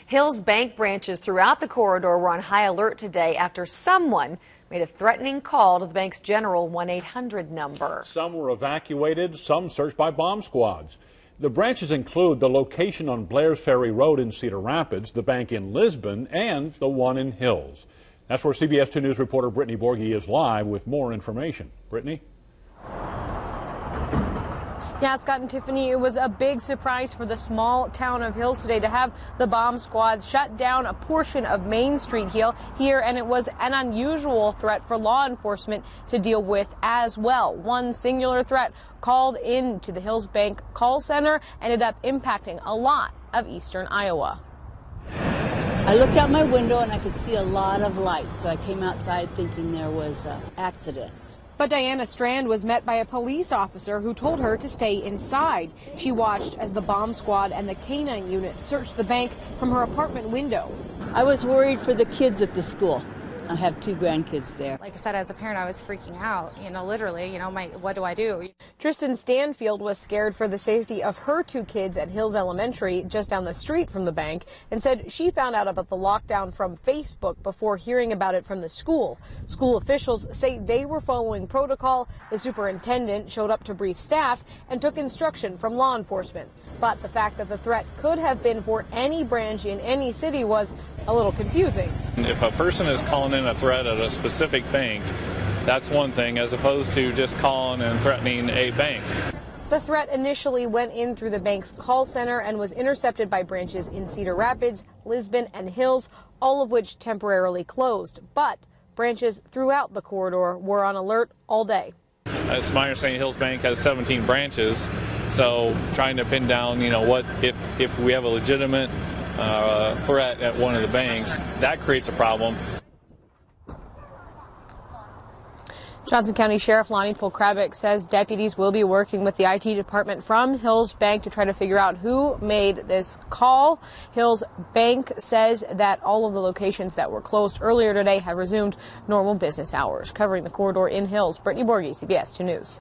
Hills Bank branches throughout the corridor were on high alert today after someone made a threatening call to the bank's general 1-800 number. Some were evacuated, some searched by bomb squads. The branches include the location on Blairs Ferry Road in Cedar Rapids, the bank in Lisbon, and the one in Hills. That's where CBS 2 News reporter Brittany Borghi is live with more information. Brittany? Yeah, Scott and Tiffany, it was a big surprise for the small town of Hills today to have the bomb squad shut down a portion of Main Street here, and it was an unusual threat for law enforcement to deal with as well. One singular threat called in to the Hills Bank call center ended up impacting a lot of eastern Iowa. I looked out my window and I could see a lot of lights, so I came outside thinking there was an accident. But Dianna Strand was met by a police officer who told her to stay inside. She watched as the bomb squad and the canine unit searched the bank from her apartment window. I was worried for the kids at the school. I have 2 grandkids there. Like I said, as a parent, I was freaking out, literally, what do I do? Tristan Stanfield was scared for the safety of her 2 kids at Hills Elementary, just down the street from the bank, and said she found out about the lockdown from Facebook before hearing about it from the school. School officials say they were following protocol. The superintendent showed up to brief staff and took instruction from law enforcement. But the fact that the threat could have been for any branch in any city was a little confusing. If a person is calling in a threat at a specific bank, that's one thing, as opposed to just calling and threatening a bank. The threat initially went in through the bank's call center and was intercepted by branches in Cedar Rapids, Lisbon, and Hills, all of which temporarily closed. But branches throughout the corridor were on alert all day. It's my understanding Hills Bank has 17 branches, so trying to pin down, what if we have a legitimate threat at one of the banks, that creates a problem. Johnson County Sheriff Lonnie Polkrabic says deputies will be working with the IT department from Hills Bank to try to figure out who made this call. Hills Bank says that all of the locations that were closed earlier today have resumed normal business hours. Covering the corridor in Hills, Brittany Borghi, CBS 2 News.